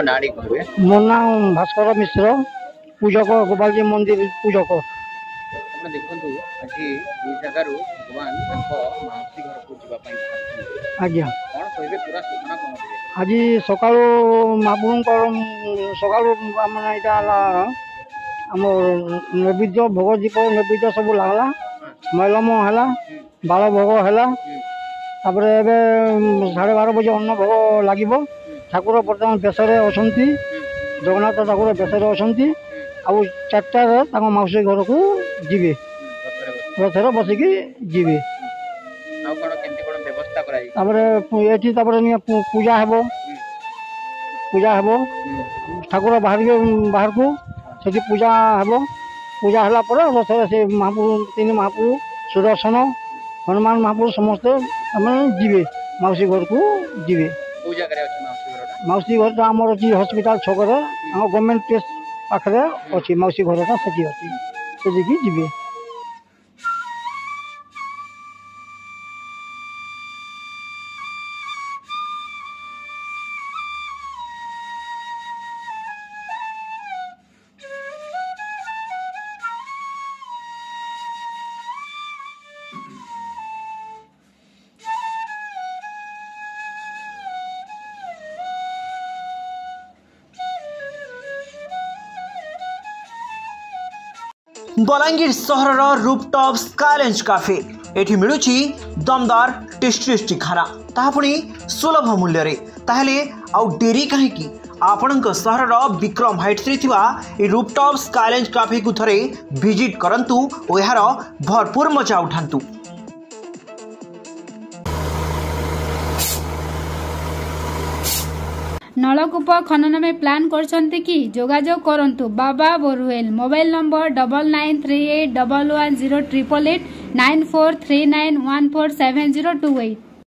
नाड़ी कहबे। मो नाम भास्कर मिश्र, पूजक गोपाल जी मंदिर पूजक। ଆପଣ ଦେଖନ୍ତୁ ଆଜି ଦୁଇ ଜାଗାରୁ ଭଗବାନ ତାଙ୍କ ମାଉସୀ ଘରକୁ ଯିବା ପାଇଁ ବାହାରୁଛନ୍ତି। आज्ञा କଣ କହିବେ ପୁରା ସୂଚନା କଣ ଦେବେ? आज सकाल महाप्रभुଙ୍କର सकाल ମାନେ ଏଇଟା ହେଲା ଆମ ନୈବେଦ୍ୟ ଭୋଗ ଦୀପ ନୈବେଦ୍ୟ ସବୁ ଲାଗଲା, ମୈଲମ ହେଲା, ବାଳ ଭୋଗ ହେଲା। ତାପରେ ଏବେ 12:30 ବଜେ ଅନ୍ନ ଭୋଗ ଲାଗିବ। ଠାକୁର ବର୍ତ୍ତମାନ ବେଶରେ ଅଛନ୍ତି, ଜଗନ୍ନାଥ ଠାକୁର ବେଶରେ ଅଛନ୍ତି। ଆଉ 4ଟାରେ ତାଙ୍କ ମାଉସୀ ଘରକୁ ଯିବେ, ରଥରେ ବସିକି ଯିବେ। ଆଉ କଣ କେମିତି କଣ ବ୍ୟବସ୍ଥା କରାଯାଇଛି? ତାପରେ ଏଠି ତାପରେ ପୂଜା ହେବ, ଠାକୁର ବାହାରିବେ ବାହାରକୁ, ସେଠି ପୂଜା ହେବ। ପୂଜା ହେଲା ପରେ ରଥରେ ସେ ମହାପ୍ରଭୁ 3 ମହାପ୍ରଭୁ ସୁଦର୍ଶନ ହନୁମାନ ମହାପ୍ରଭୁ ସମସ୍ତେ ଆମେ ଯିବେ, ମାଉସୀ ଘରକୁ ଯିବେ। କୋଉ ଜାଗାରେ ଅଛି ମାଉସୀ ଘରଟା? ମାଉସୀ ଘରଟା ଆମର ଅଛି ହସ୍ପିଟାଲ ଛକରେ, ଆମ ଗଭର୍ଣ୍ଣମେଣ୍ଟ ପ୍ଲେସ୍ ପାଖରେ ଅଛି ମାଉସୀ ଘରଟା, ସେଠି ଅଛି, ସେଠିକି ଯିବେ। बलांगीर सहर रूपटॉप स्काईलैंड कैफे एठी मिलुची दमदार टेस्टी खाना तापुणी सुलभ मूल्य रे। ताहले आउ डेरी कहीं आपणक सहर विक्रम हाइट्स रे थिबा ए रूपटॉप स्काईलैंड कैफे को थरे विजिट करंतु और यार भरपूर मजा उठांतु। नलकूप खनन में प्लान करछन्ते कि जोगाजोग करंतु बाबा बोरवेल। Mobile number 9938110888 9439147028।